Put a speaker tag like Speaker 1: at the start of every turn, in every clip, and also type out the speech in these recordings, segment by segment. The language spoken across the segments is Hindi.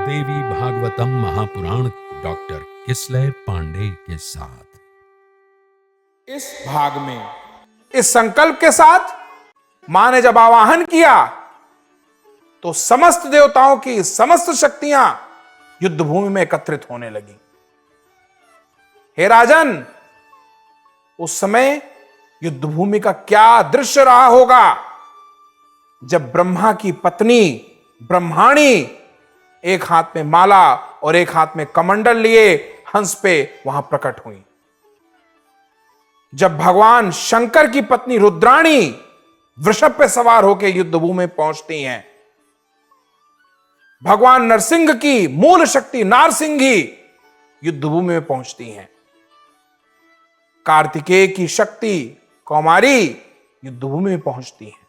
Speaker 1: देवी भागवतम महापुराण डॉक्टर किसलय पांडे के साथ।
Speaker 2: इस भाग में इस संकल्प के साथ मां ने जब आवाहन किया तो समस्त देवताओं की समस्त शक्तियां युद्ध भूमि में एकत्रित होने लगी। हे राजन, उस समय युद्ध भूमि का क्या दृश्य रहा होगा जब ब्रह्मा की पत्नी ब्रह्माणी एक हाथ में माला और एक हाथ में कमंडल लिए हंस पे वहां प्रकट हुई। जब भगवान शंकर की पत्नी रुद्राणी वृषभ पे सवार होकर युद्ध भूमि में पहुंचती हैं। भगवान नरसिंह की मूल शक्ति नारसिंही युद्ध भूमि में पहुंचती हैं। कार्तिकेय की शक्ति कौमारी युद्ध भूमि में पहुंचती हैं।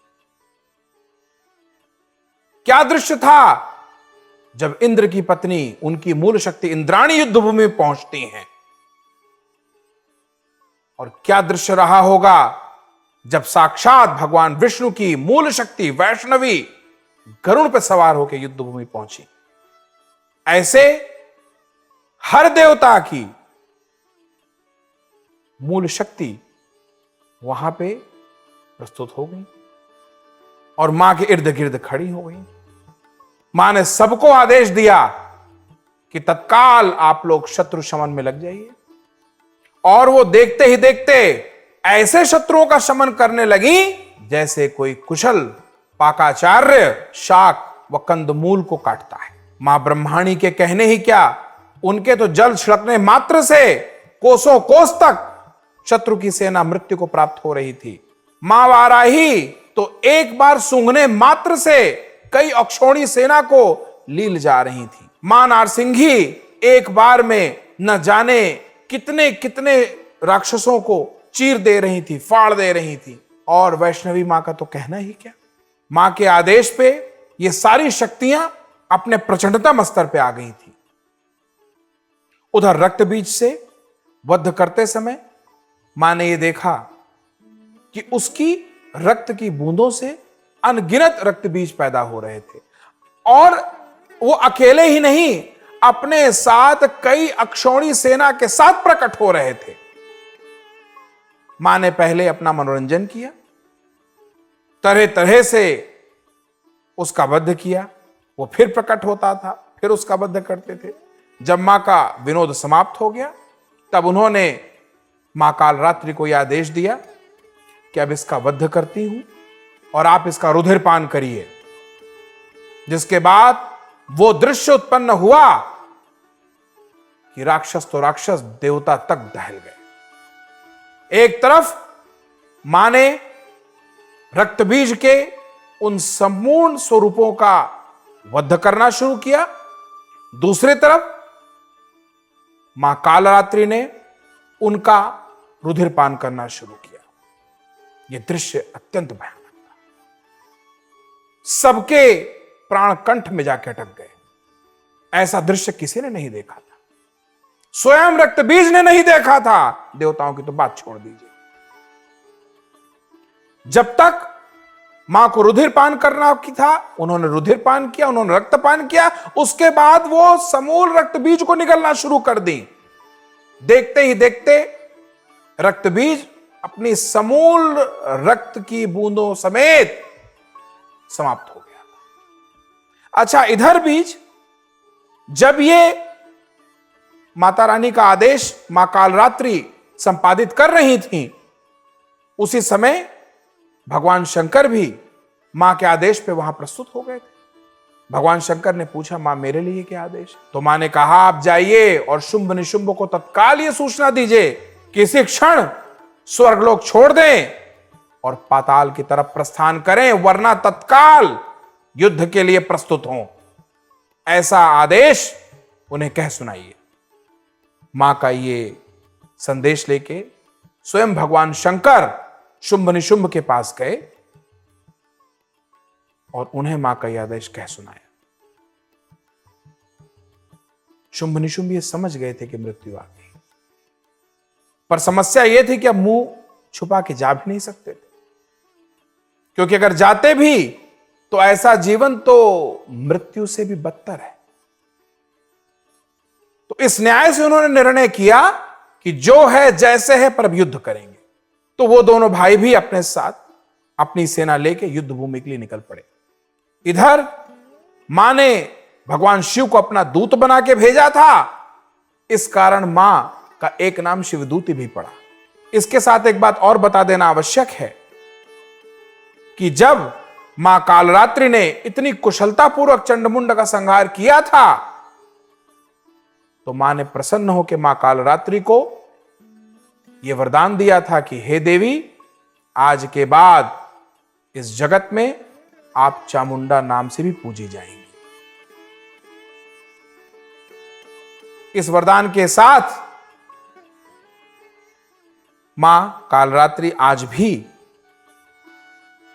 Speaker 2: क्या दृश्य था जब इंद्र की पत्नी उनकी मूल शक्ति इंद्राणी युद्ध भूमि में पहुंचती हैं। और क्या दृश्य रहा होगा जब साक्षात भगवान विष्णु की मूल शक्ति वैष्णवी गरुड़ पर सवार होकर युद्ध भूमि पहुंची। ऐसे हर देवता की मूल शक्ति वहां पे प्रस्तुत हो गई और मां के इर्द गिर्द खड़ी हो गई। मां ने सबको आदेश दिया कि तत्काल आप लोग शत्रु शमन में लग जाइए। और वो देखते ही देखते ऐसे शत्रुओं का शमन करने लगी जैसे कोई कुशल पाकाचार्य शाक व कंदमूल को काटता है। मां ब्रह्माणी के कहने ही क्या, उनके तो जल छिड़कने मात्र से कोसों कोस तक शत्रु की सेना मृत्यु को प्राप्त हो रही थी। मां वाराही तो एक बार सूंघने मात्र से कई अक्षौणी सेना को लील जा रही थी। मां नारसिंही एक बार में न जाने कितने कितने राक्षसों को चीर दे रही थी, फाड़ दे रही थी। और वैष्णवी मां का तो कहना ही क्या, मां के आदेश पे ये सारी शक्तियां अपने प्रचंडतम स्तर पे आ गई थी। उधर रक्त बीज से वध करते समय मां ने यह देखा कि उसकी रक्त की बूंदों से अनगिनत रक्त बीज पैदा हो रहे थे। और वो अकेले ही नहीं, अपने साथ कई अक्षौणी सेना के साथ प्रकट हो रहे थे। मां ने पहले अपना मनोरंजन किया, तरह तरह से उसका वध किया। वो फिर प्रकट होता था, फिर उसका वध करते थे। जब मां का विनोद समाप्त हो गया तब उन्होंने मां कालरात्रि को यह आदेश दिया कि अब इसका वध करती हूं और आप इसका रुधिर पान करिए। जिसके बाद वो दृश्य उत्पन्न हुआ कि राक्षस तो राक्षस, देवता तक दहल गए। एक तरफ मां ने रक्तबीज के उन संपूर्ण स्वरूपों का वध करना शुरू किया, दूसरी तरफ मां कालरात्रि ने उनका रुधिर पान करना शुरू किया। यह दृश्य अत्यंत भयानक था। सबके प्राण कंठ में जाके अटक गए। ऐसा दृश्य किसी ने नहीं देखा था, स्वयं रक्तबीज ने नहीं देखा था। देवताओं की तो बात छोड़ दीजिए। जब तक मां को रुधिर पान करना की था, उन्होंने रुधिर पान किया, उन्होंने रक्त पान किया। उसके बाद वो समूल रक्तबीज को निगलना शुरू कर दी। देखते ही देखते रक्तबीज अपनी समूल रक्त की बूंदों समेत समाप्त हो गया। अच्छा, इधर बीच जब ये माता रानी का आदेश मां कालरात्रि संपादित कर रही थी, उसी समय भगवान शंकर भी मां के आदेश पे वहां प्रस्तुत हो गए थे। भगवान शंकर ने पूछा, मां मेरे लिए क्या आदेश? तो मां ने कहा, आप जाइए और शुंभ निशुंभ को तत्काल ये सूचना दीजिए कि इसी क्षण स्वर्गलोक छोड़ दें और पाताल की तरफ प्रस्थान करें, वरना तत्काल युद्ध के लिए प्रस्तुत हों। ऐसा आदेश उन्हें कह सुनाइए। मां का ये संदेश लेके स्वयं भगवान शंकर शुंभ निशुंभ के पास गए और उन्हें मां का यह आदेश कह सुनाया। शुंभ निशुंभ ये समझ गए थे कि मृत्यु आ गई, पर समस्या यह थी कि अब मुंह छुपा के जा भी नहीं सकते थे, क्योंकि अगर जाते भी तो ऐसा जीवन तो मृत्यु से भी बदतर है। तो इस न्याय से उन्होंने निर्णय किया कि जो है जैसे है पर अब युद्ध करेंगे। तो वो दोनों भाई भी अपने साथ अपनी सेना लेके युद्ध भूमि के लिए निकल पड़े। इधर मां ने भगवान शिव को अपना दूत बना के भेजा था, इस कारण मां का एक नाम शिवदूती भी पड़ा। इसके साथ एक बात और बता देना आवश्यक है कि जब मां कालरात्रि ने इतनी कुशलतापूर्वक चंडमुंड का संहार किया था, तो मां ने प्रसन्न होकर मां कालरात्रि को यह वरदान दिया था कि हे देवी, आज के बाद इस जगत में आप चामुंडा नाम से भी पूजी जाएंगी। इस वरदान के साथ मां कालरात्रि आज भी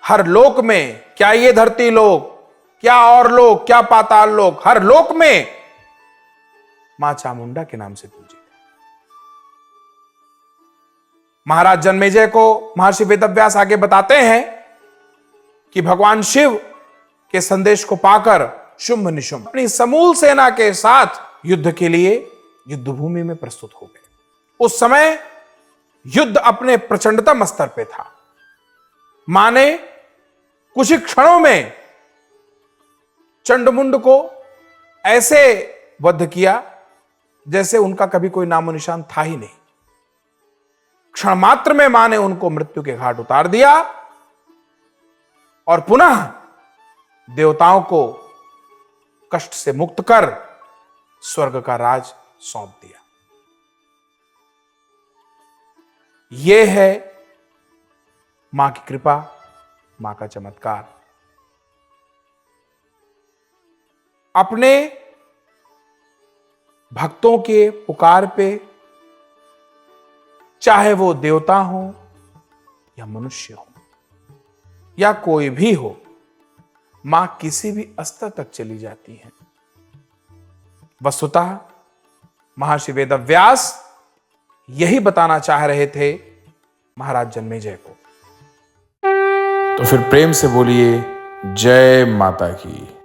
Speaker 2: हर लोक में, क्या ये धरती लोक, क्या और लोक, क्या पाताल लोक, हर लोक में मां चामुंडा के नाम से पूजी। महाराज जन्मेजय को महर्षि वेदव्यास आगे बताते हैं कि भगवान शिव के संदेश को पाकर शुंभ निशुंभ अपनी समूल सेना के साथ युद्ध के लिए युद्ध भूमि में प्रस्तुत हो गए। उस समय युद्ध अपने प्रचंडतम स्तर पे था। मां ने कुछ ही क्षणों में चंडमुंड को ऐसे वध किया जैसे उनका कभी कोई नामो निशान था ही नहीं। क्षण मात्र में मां ने उनको मृत्यु के घाट उतार दिया और पुनः देवताओं को कष्ट से मुक्त कर स्वर्ग का राज सौंप दिया। यह है मां की कृपा, मां का चमत्कार। अपने भक्तों के पुकार पे, चाहे वो देवता हो या मनुष्य हो या कोई भी हो, मां किसी भी स्तर तक चली जाती है। वस्तुतः महर्षि वेदव्यास यही बताना चाह रहे थे महाराज जन्मेजय को। तो फिर प्रेम से बोलिए जय माता की।